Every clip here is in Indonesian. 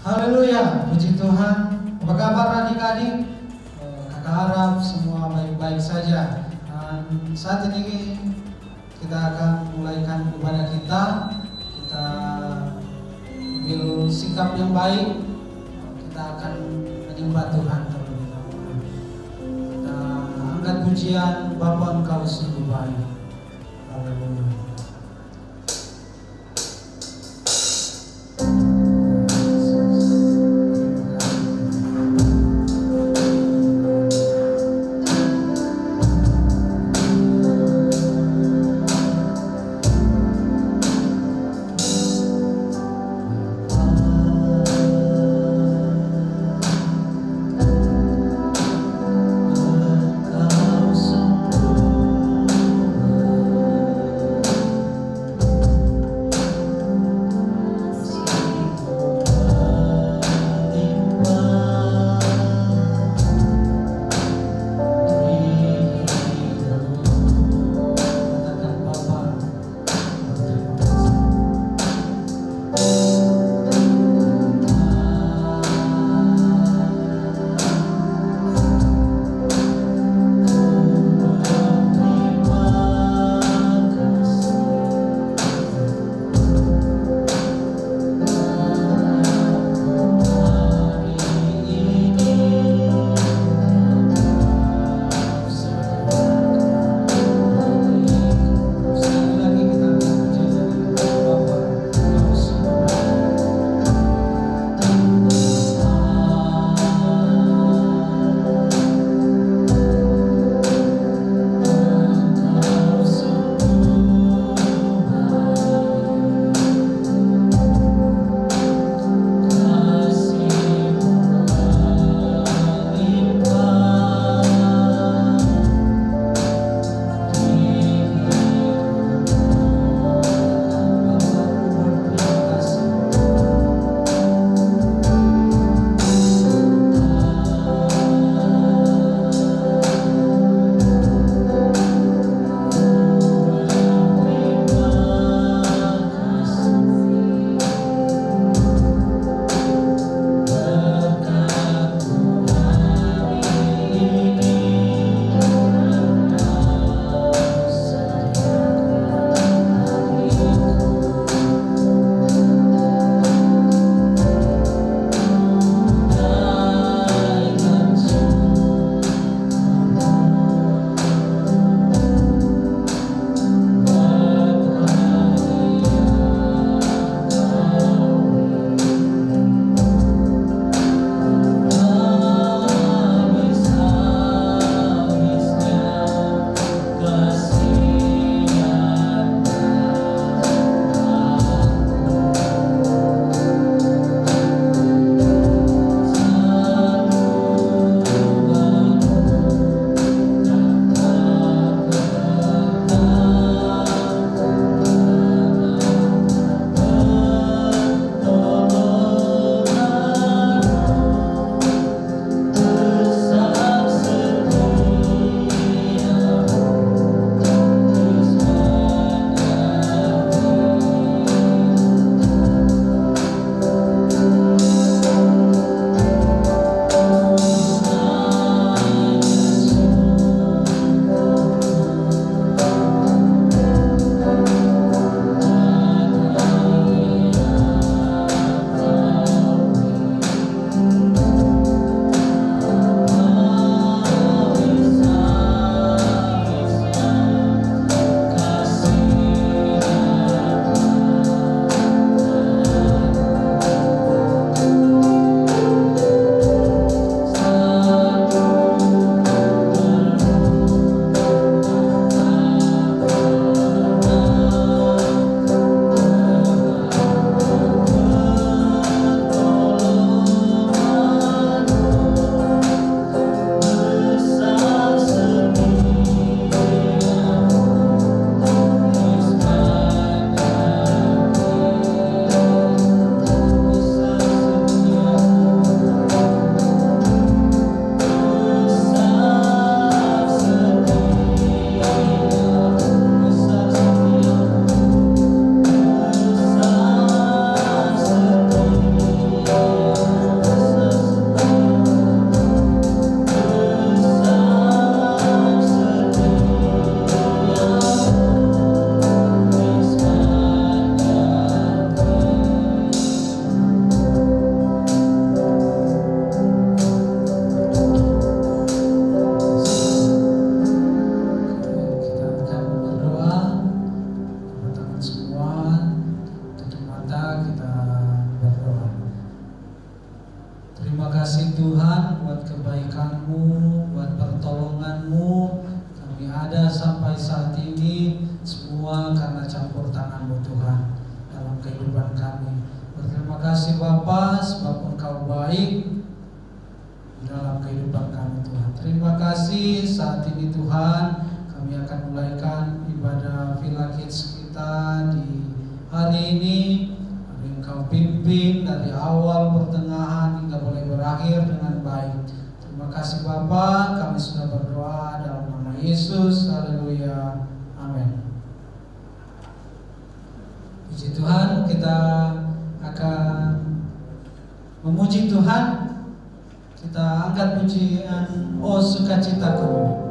Haleluya, puji Tuhan. Apa kabar adik-adik? Kakak harap semua baik-baik saja. Dan saat ini kita akan mulaikan ibadah kita. Kita ambil sikap yang baik. Kita akan menyembah Tuhan terlebih dahulu. Kita angkat pujian, Bapa Engkau sungguh baik. Haleluya. Engkau sungguh campur tangan-Mu Tuhan dalam kehidupan kami. Berterima kasih Bapa, sebab Engkau baik dalam kehidupan kami Tuhan. Terima kasih saat ini Tuhan, kami akan mulaikan ibadah Villa Kids kita di hari ini. Engkau pimpin dari awal, pertengahan hingga boleh berakhir dengan baik. Terima kasih Bapa, kami sudah berdoa dalam nama Yesus. Haleluya. Amin. Puji Tuhan, kita akan memuji Tuhan. Kita angkat pujian "Oh Sukacitaku".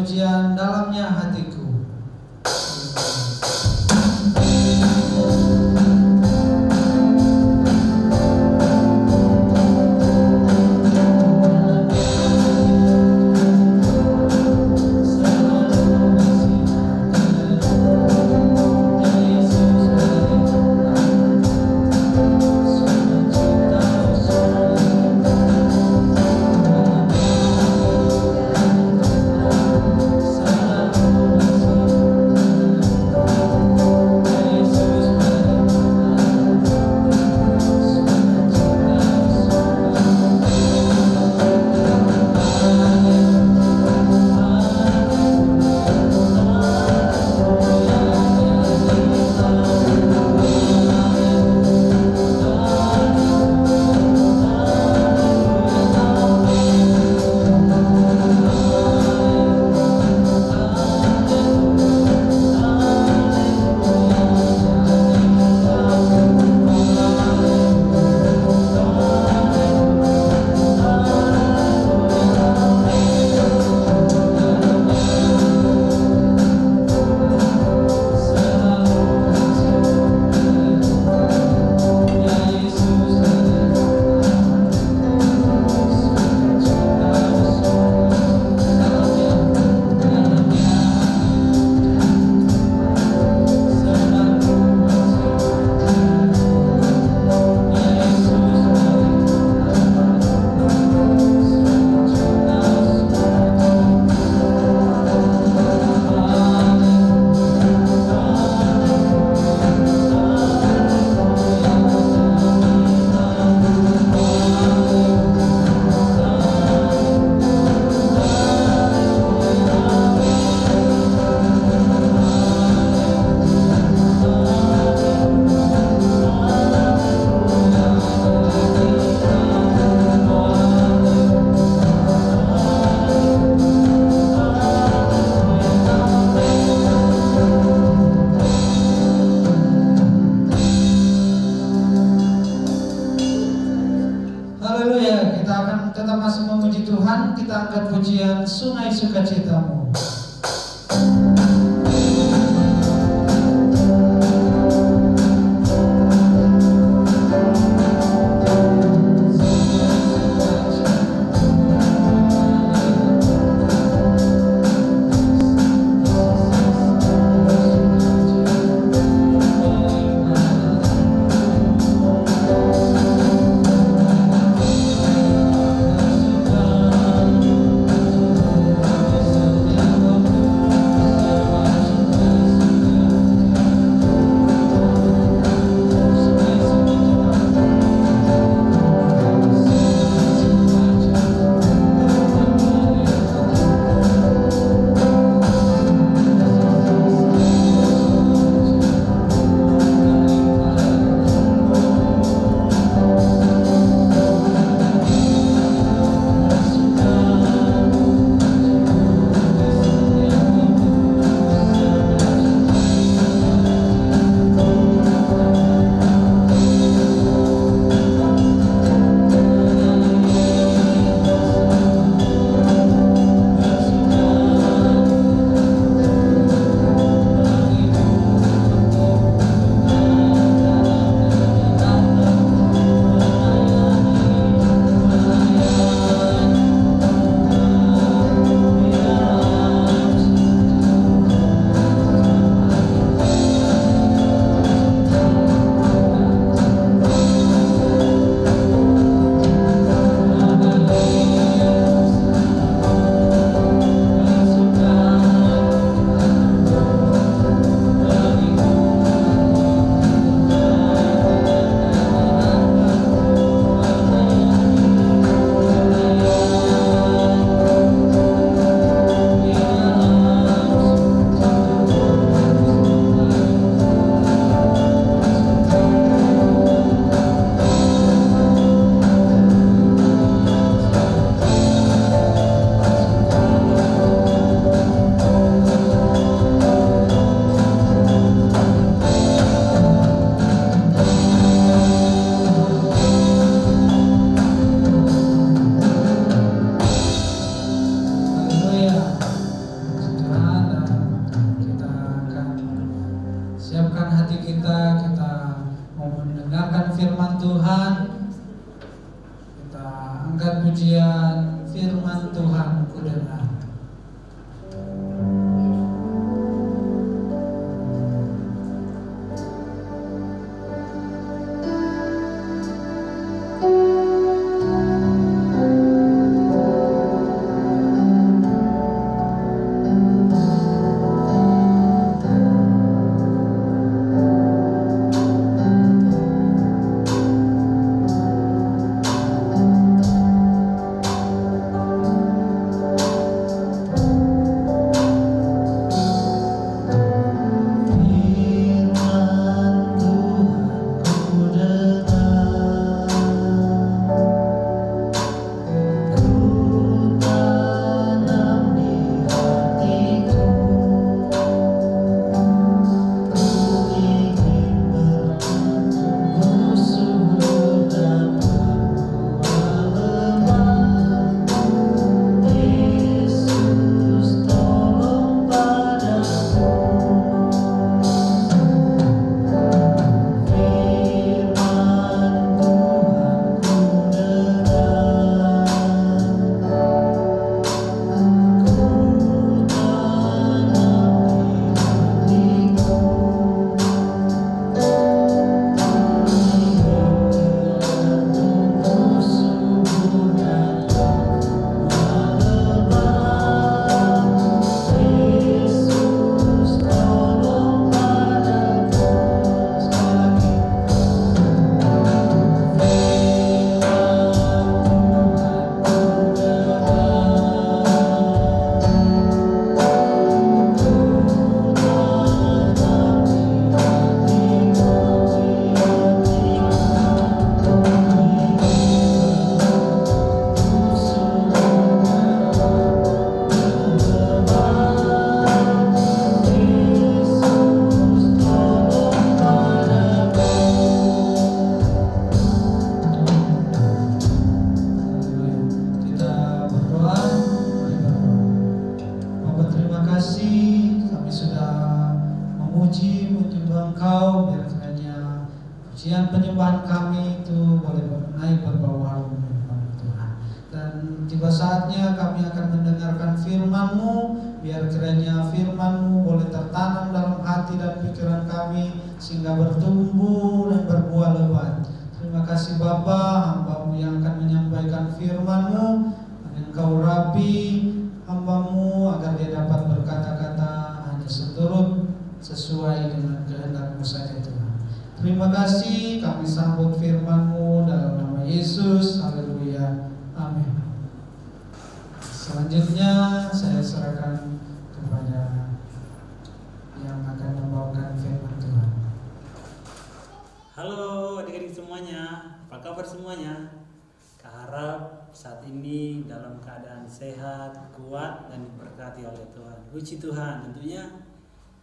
pujian dalamnya hatiku. Tuhan, kita angkat pujian Sungai Sukacitamu. pujian penyembahan kami itu boleh naik berbau harum kepada Tuhan. Dan tiba saatnya kami akan mendengarkan firman-Mu, biar kiranya firman-Mu boleh tertanam dalam hati dan pikiran kami sehingga bertumbuh dan berbuah lebat. Terima kasih Bapa, hamba-Mu yang akan menyampaikan firman-Mu. Engkau rapi hamba-Mu agar dia dapat berkata-kata hanya seturut sesuai dengan kehendak-Mu saja Tuhan. Terima kasih, kami sambut firman-Mu dalam nama Yesus. Haleluya. Amin. Selanjutnya saya serahkan kepada yang akan membawakan firman Tuhan. Halo adik-adik semuanya, apa kabar semuanya? Harap saat ini dalam keadaan sehat, kuat, dan diberkati oleh Tuhan. Puji Tuhan, tentunya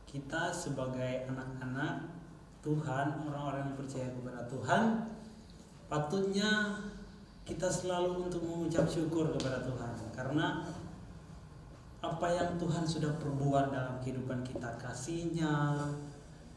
kita sebagai anak-anak Tuhan, orang-orang yang percaya kepada Tuhan, patutnya kita selalu untuk mengucap syukur kepada Tuhan. Karena apa yang Tuhan sudah perbuat dalam kehidupan kita, kasih-Nya,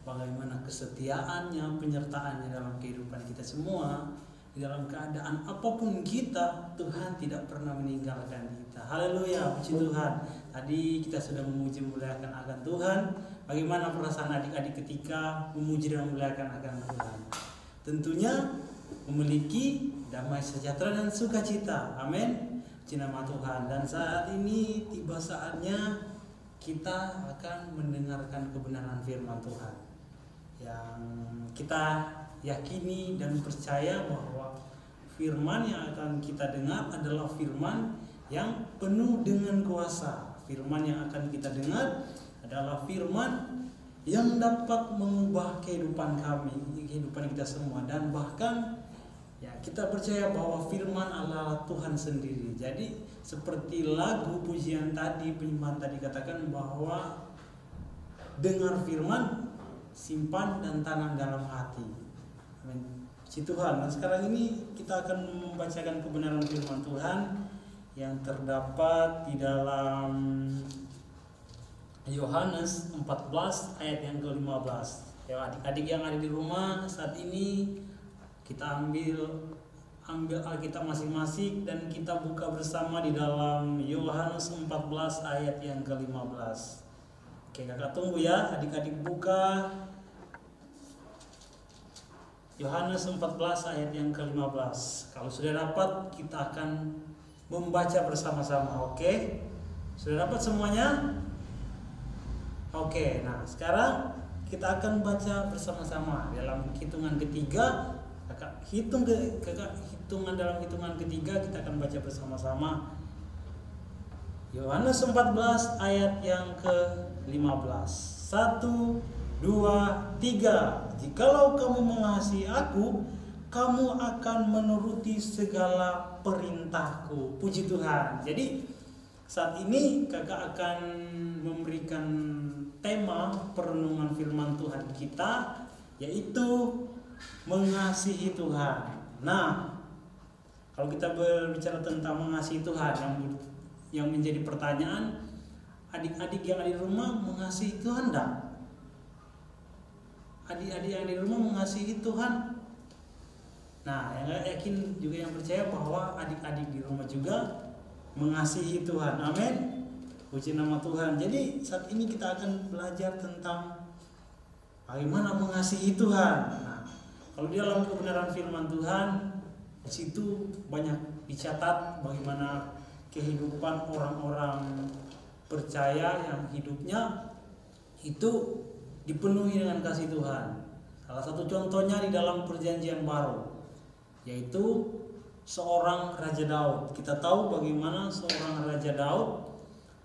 bagaimana kesetiaannya, penyertaannya dalam kehidupan kita semua. Dalam keadaan apapun kita, Tuhan tidak pernah meninggalkan kita. Haleluya, puji Tuhan. Tadi kita sudah memuji memuliakan akan Tuhan. Bagaimana perasaan adik-adik ketika memuji dan memuliakan akan Tuhan? Tentunya memiliki damai sejahtera dan sukacita. Amin. Puji nama Tuhan. Dan saat ini tiba saatnya kita akan mendengarkan kebenaran firman Tuhan yang kita yakini dan percaya bahwa firman yang akan kita dengar adalah firman yang penuh dengan kuasa. Firman yang akan kita dengar adalah firman yang dapat mengubah kehidupan kami, kehidupan kita semua. Dan bahkan ya kita percaya bahwa firman adalah Tuhan sendiri. Jadi seperti lagu pujian tadi, penyembahan tadi katakan bahwa dengar firman, simpan dan tanam dalam hati. Puji Tuhan. Dan sekarang ini kita akan membacakan kebenaran firman Tuhan yang terdapat di dalam Yohanes 14 ayat yang ke-15. Ya, adik-adik yang ada di rumah saat ini kita ambil Alkitab masing-masing dan kita buka bersama di dalam Yohanes 14 ayat yang ke-15. Oke, kakak tunggu ya, adik-adik buka Yohanes 14 ayat yang ke-15. Kalau sudah dapat, kita akan membaca bersama-sama. Oke? Sudah dapat semuanya? Oke, nah sekarang kita akan baca bersama-sama dalam hitungan ketiga. Hitungan dalam hitungan ketiga kita akan baca bersama-sama. Yohanes 14 ayat yang ke-15. 1, 2, 3. Jikalau kamu mengasihi aku, kamu akan menuruti segala perintahku. Puji Tuhan. Jadi saat ini kakak akan memberikan tema perenungan firman Tuhan kita, yaitu mengasihi Tuhan. Nah, kalau kita berbicara tentang mengasihi Tuhan, yang menjadi pertanyaan, adik-adik yang ada di rumah mengasihi Tuhan enggak? Adik-adik yang di rumah mengasihi Tuhan. Nah, yang yakin juga yang percaya bahwa adik-adik di rumah juga mengasihi Tuhan. Amin. Puji nama Tuhan. Jadi saat ini kita akan belajar tentang bagaimana mengasihi Tuhan. Nah, kalau di dalam kebenaran firman Tuhan, di situ banyak dicatat bagaimana kehidupan orang-orang percaya yang hidupnya itu dipenuhi dengan kasih Tuhan. Salah satu contohnya di dalam perjanjian baru, yaitu seorang Raja Daud. Kita tahu bagaimana seorang Raja Daud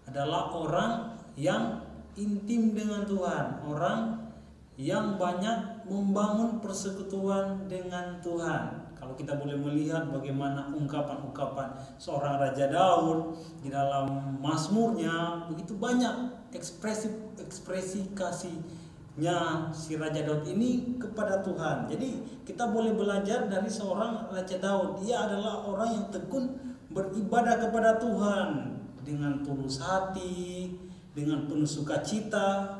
adalah orang yang intim dengan Tuhan, orang yang banyak membangun persekutuan dengan Tuhan. Kalau kita boleh melihat bagaimana ungkapan-ungkapan seorang Raja Daud di dalam Mazmurnya, begitu banyak ekspresi kasihnya si Raja Daud ini kepada Tuhan. Jadi kita boleh belajar dari seorang Raja Daud. Dia adalah orang yang tekun beribadah kepada Tuhan dengan tulus hati, dengan penuh sukacita.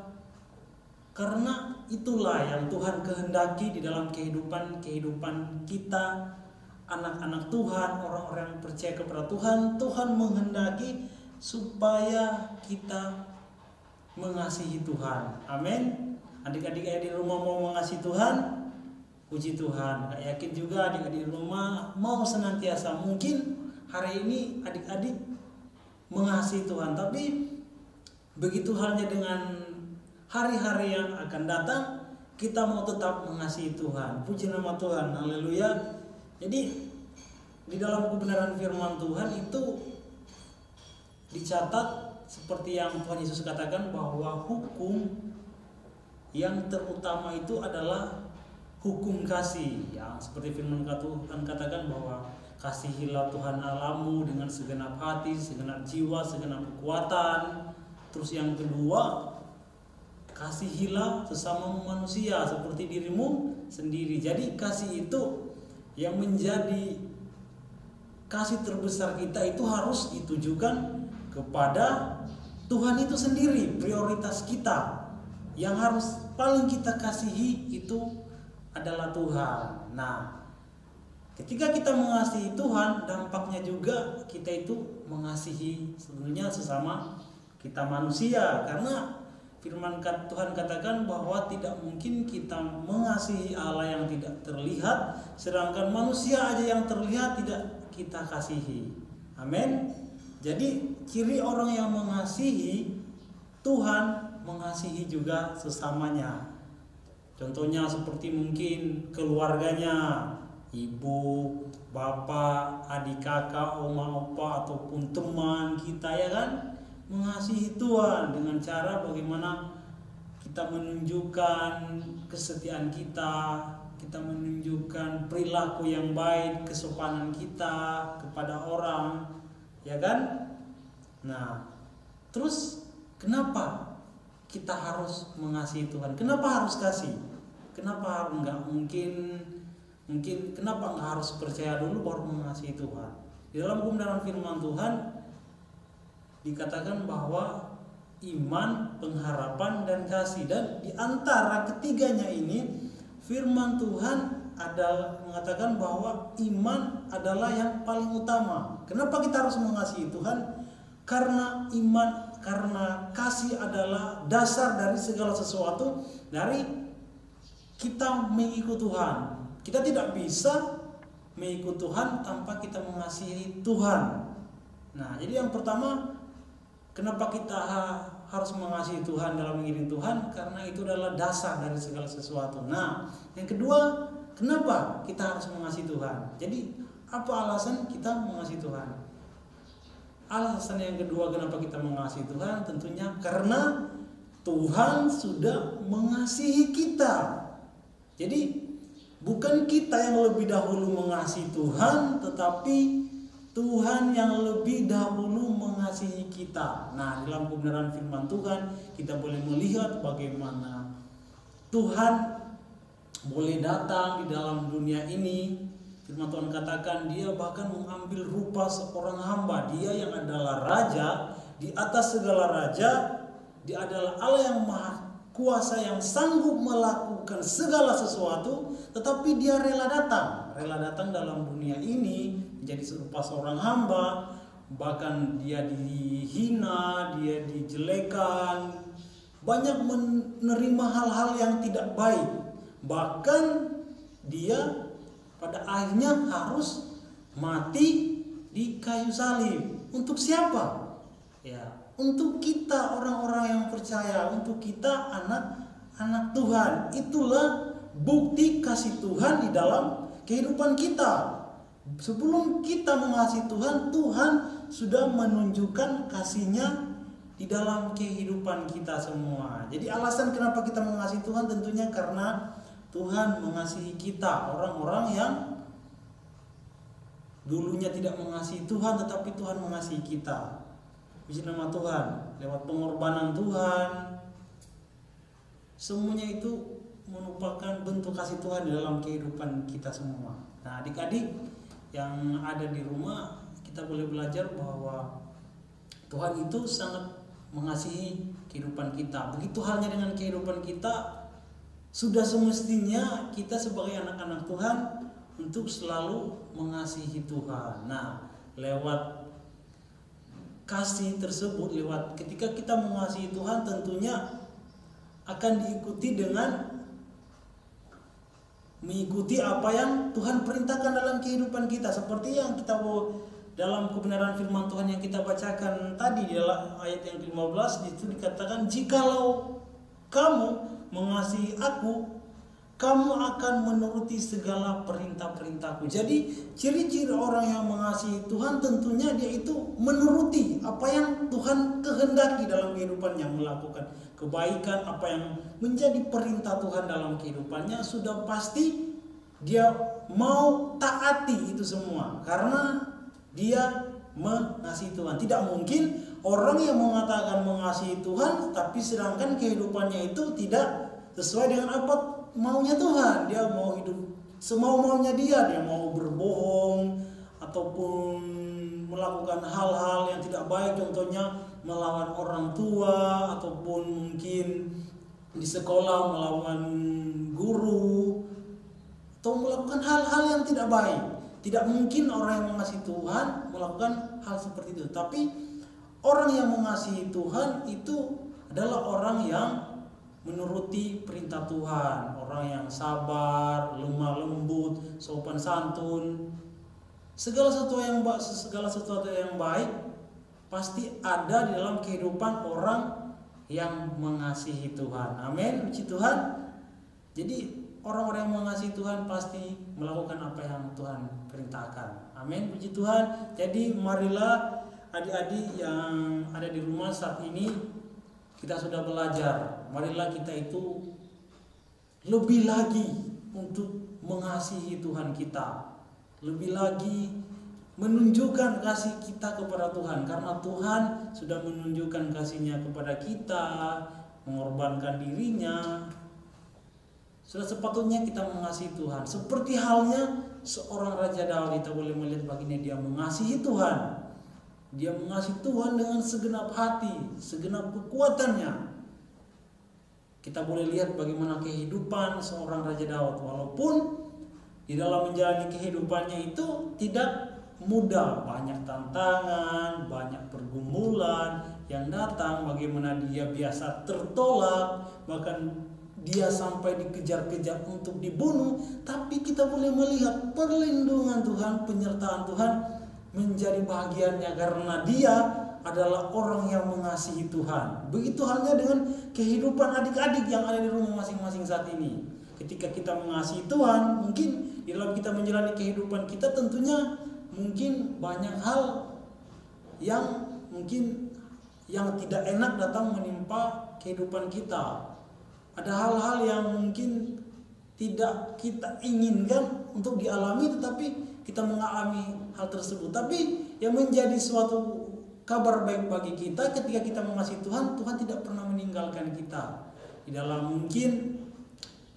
Karena itulah yang Tuhan kehendaki di dalam kehidupan kita, anak-anak Tuhan, orang-orang yang percaya kepada Tuhan. Tuhan menghendaki supaya kita mengasihi Tuhan. Amin. Adik-adik yang di rumah mau mengasihi Tuhan, puji Tuhan. Gak yakin juga adik-adik di rumah mau senantiasa. Mungkin hari ini adik-adik mengasihi Tuhan, tapi begitu halnya dengan hari-hari yang akan datang, kita mau tetap mengasihi Tuhan. Puji nama Tuhan, haleluya. Jadi di dalam kebenaran firman Tuhan itu dicatat seperti yang Tuhan Yesus katakan, bahwa hukum yang terutama itu adalah hukum kasih. Yang seperti firman Tuhan katakan bahwa kasihilah Tuhan Allahmu dengan segenap hati, segenap jiwa, segenap kekuatan. Terus yang kedua, kasihilah sesama manusia seperti dirimu sendiri. Jadi kasih itu yang menjadi kasih terbesar kita itu harus ditujukan kepada Tuhan itu sendiri. Prioritas kita yang harus paling kita kasihi itu adalah Tuhan. Nah, ketika kita mengasihi Tuhan, dampaknya juga kita itu mengasihi sebenarnya sesama kita manusia. Karena firman Tuhan katakan bahwa tidak mungkin kita mengasihi Allah yang tidak terlihat, sedangkan manusia aja yang terlihat tidak kita kasihi. Amin. Jadi ciri orang yang mengasihi Tuhan, mengasihi juga sesamanya. Contohnya seperti mungkin keluarganya, ibu, bapak, adik kakak, oma, opa, ataupun teman kita, ya kan? Mengasihi Tuhan dengan cara bagaimana kita menunjukkan kesetiaan kita menunjukkan perilaku yang baik, kesopanan kita kepada orang, ya kan? Nah, terus kenapa kita harus mengasihi Tuhan? Kenapa harus kasih? Kenapa nggak mungkin kenapa nggak harus percaya dulu baru mengasihi Tuhan? Di dalam kebenaran firman Tuhan dikatakan bahwa iman, pengharapan, dan kasih. Dan di antara ketiganya ini firman Tuhan adalah mengatakan bahwa iman adalah yang paling utama. Kenapa kita harus mengasihi Tuhan? Karena iman, karena kasih adalah dasar dari segala sesuatu, dari kita mengikut Tuhan. Kita tidak bisa mengikut Tuhan tanpa kita mengasihi Tuhan. Nah, jadi yang pertama, kenapa kita harus mengasihi Tuhan dalam mengiring Tuhan? Karena itu adalah dasar dari segala sesuatu. Nah, yang kedua, kenapa kita harus mengasihi Tuhan? Jadi, apa alasan kita mengasihi Tuhan? Alasan yang kedua kenapa kita mengasihi Tuhan tentunya karena Tuhan sudah mengasihi kita. Jadi, bukan kita yang lebih dahulu mengasihi Tuhan, tetapi Tuhan yang lebih dahulu mengasihi kita. Nah, dalam kebenaran firman Tuhan kita boleh melihat bagaimana Tuhan boleh datang di dalam dunia ini. Firman Tuhan katakan dia bahkan mengambil rupa seorang hamba. Dia yang adalah raja, di atas segala raja. Dia adalah Allah yang maha kuasa, yang sanggup melakukan segala sesuatu. Tetapi dia rela datang dalam dunia ini menjadi serupa seorang hamba, bahkan dia dihina, dia dijelekan, banyak menerima hal-hal yang tidak baik. Bahkan dia pada akhirnya harus mati di kayu salib. Untuk siapa? Ya, untuk kita orang-orang yang percaya, untuk kita anak-anak Tuhan. Itulah bukti kasih Tuhan di dalam kehidupan kita. Sebelum kita mengasihi Tuhan, Tuhan sudah menunjukkan kasih-Nya di dalam kehidupan kita semua. Jadi alasan kenapa kita mengasihi Tuhan tentunya karena Tuhan mengasihi kita, orang-orang yang dulunya tidak mengasihi Tuhan, tetapi Tuhan mengasihi kita. Puji nama Tuhan, lewat pengorbanan Tuhan, semuanya itu merupakan bentuk kasih Tuhan di dalam kehidupan kita semua. Nah, adik-adik yang ada di rumah, kita boleh belajar bahwa Tuhan itu sangat mengasihi kehidupan kita. Begitu halnya dengan kehidupan kita, sudah semestinya kita sebagai anak-anak Tuhan untuk selalu mengasihi Tuhan. Nah, lewat kasih tersebut, lewat ketika kita mengasihi Tuhan, tentunya akan diikuti dengan mengikuti apa yang Tuhan perintahkan dalam kehidupan kita. Seperti yang kita dalam kebenaran firman Tuhan yang kita bacakan tadi di dalam ayat yang ke-15, itu dikatakan, jikalau kamu mengasihi aku, kamu akan menuruti segala perintah-perintahku. Jadi ciri-ciri orang yang mengasihi Tuhan tentunya dia itu menuruti apa yang Tuhan kehendaki dalam kehidupannya, melakukan kebaikan, apa yang menjadi perintah Tuhan dalam kehidupannya, sudah pasti dia mau taati itu semua karena dia mengasihi Tuhan. Tidak mungkin orang yang mengatakan mengasihi Tuhan tapi sedangkan kehidupannya itu tidak sesuai dengan apa maunya Tuhan. Dia mau hidup semau-maunya dia mau berbohong ataupun melakukan hal-hal yang tidak baik, contohnya melawan orang tua, ataupun mungkin di sekolah melawan guru, atau melakukan hal-hal yang tidak baik. Tidak mungkin orang yang mengasihi Tuhan melakukan hal seperti itu. Tapi orang yang mengasihi Tuhan itu adalah orang yang menuruti perintah Tuhan, orang yang sabar, lemah lembut, sopan santun. Segala sesuatu yang baik pasti ada di dalam kehidupan orang yang mengasihi Tuhan. Amin, puji Tuhan. Jadi orang-orang yang mengasihi Tuhan pasti melakukan apa yang Tuhan perintahkan. Amin, puji Tuhan. Jadi marilah adik-adik yang ada di rumah saat ini, kita sudah belajar. Marilah kita itu lebih lagi untuk mengasihi Tuhan kita, lebih lagi menunjukkan kasih kita kepada Tuhan, karena Tuhan sudah menunjukkan kasihnya kepada kita, mengorbankan dirinya. Sudah sepatutnya kita mengasihi Tuhan. Seperti halnya seorang Raja Daud, kita boleh melihat baginya dia mengasihi Tuhan. Dia mengasihi Tuhan dengan segenap hati, segenap kekuatannya. Kita boleh lihat bagaimana kehidupan seorang Raja Daud, walaupun di dalam menjalani kehidupannya itu tidak mudah, banyak tantangan, banyak pergumulan yang datang, bagaimana dia biasa tertolak, bahkan dia sampai dikejar-kejar untuk dibunuh. Tapi kita boleh melihat perlindungan Tuhan, penyertaan Tuhan menjadi bahagiannya karena dia adalah orang yang mengasihi Tuhan. Begitu halnya dengan kehidupan adik-adik yang ada di rumah masing-masing saat ini. Ketika kita mengasihi Tuhan, mungkin di dalam kita menjalani kehidupan kita tentunya mungkin banyak hal yang mungkin yang tidak enak datang menimpa kehidupan kita. Ada hal-hal yang mungkin tidak kita inginkan untuk dialami, tetapi kita mengalami hal tersebut. Tapi yang menjadi suatu kabar baik bagi kita ketika kita mengasihi Tuhan, Tuhan tidak pernah meninggalkan kita. Di dalam mungkin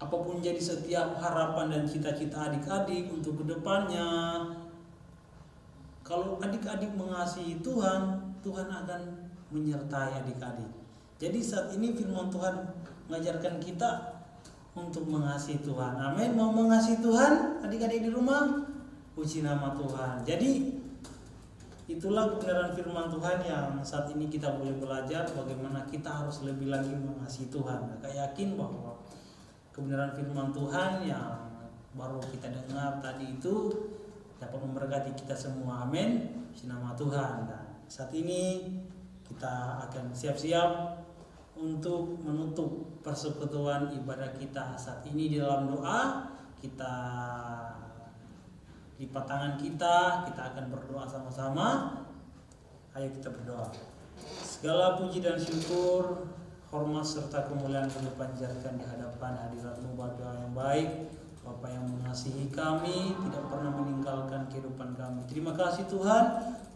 apapun jadi setiap harapan dan cita-cita adik-adik untuk kedepannya, kalau adik-adik mengasihi Tuhan, Tuhan akan menyertai adik-adik. Jadi saat ini firman Tuhan mengajarkan kita untuk mengasihi Tuhan. Amin. Mau mengasihi Tuhan adik-adik di rumah? Puji nama Tuhan. Jadi itulah kebenaran firman Tuhan yang saat ini kita boleh belajar bagaimana kita harus lebih lagi mengasihi Tuhan. Saya yakin bahwa kebenaran firman Tuhan yang baru kita dengar tadi itu dapat memberkati kita semua. Amin. Puji nama Tuhan. Dan saat ini kita akan siap-siap untuk menutup persekutuan ibadah kita saat ini di dalam doa. Kita lipat tangan kita akan berdoa sama-sama. Ayo kita berdoa. Segala puji dan syukur, hormat serta kemuliaan kami panjatkan di hadapan hadirat-Mu Bapa yang baik, Bapa yang mengasihi kami, tidak pernah meninggalkan kehidupan kami. Terima kasih Tuhan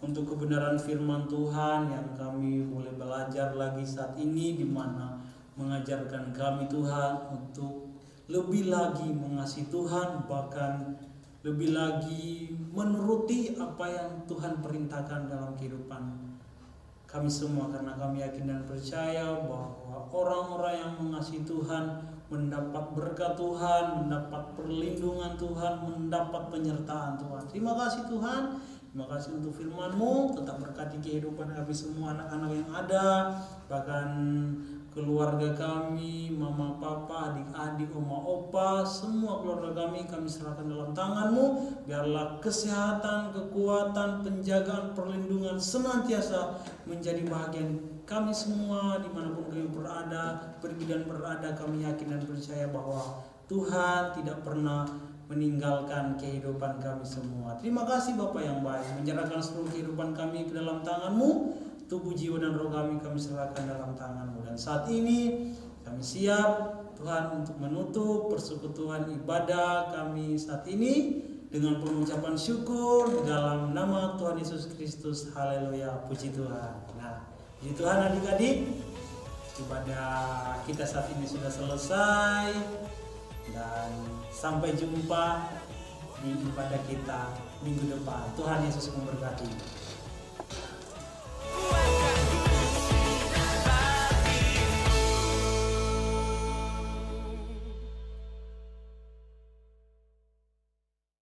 untuk kebenaran firman Tuhan yang kami boleh belajar lagi saat ini, di mana mengajarkan kami Tuhan untuk lebih lagi mengasihi Tuhan, bahkan lebih lagi menuruti apa yang Tuhan perintahkan dalam kehidupan kami semua, karena kami yakin dan percaya bahwa orang-orang yang mengasihi Tuhan mendapat berkat Tuhan, mendapat perlindungan Tuhan, mendapat penyertaan Tuhan. Terima kasih Tuhan. Terima kasih untuk firman-Mu. Tetap berkati kehidupan kami semua, anak-anak yang ada, bahkan keluarga kami, mama, papa, adik-adik, oma, opa, semua keluarga kami serahkan dalam tangan-Mu. Biarlah kesehatan, kekuatan, penjagaan, perlindungan senantiasa menjadi bahagian kami semua dimanapun kami berada, pergi dan berada. Kami yakin dan percaya bahwa Tuhan tidak pernah meninggalkan kehidupan kami semua. Terima kasih Bapa yang baik, menyerahkan seluruh kehidupan kami ke dalam tangan-Mu. Tubuh, jiwa, dan roh kami serahkan dalam tangan-Mu. Dan saat ini kami siap Tuhan untuk menutup persekutuan ibadah kami saat ini dengan pengucapan syukur di dalam nama Tuhan Yesus Kristus. Haleluya, puji Tuhan. Nah, puji Tuhan adik-adik, ibadah kita saat ini sudah selesai. Dan sampai jumpa di ibadah kita minggu depan. Tuhan Yesus memberkati.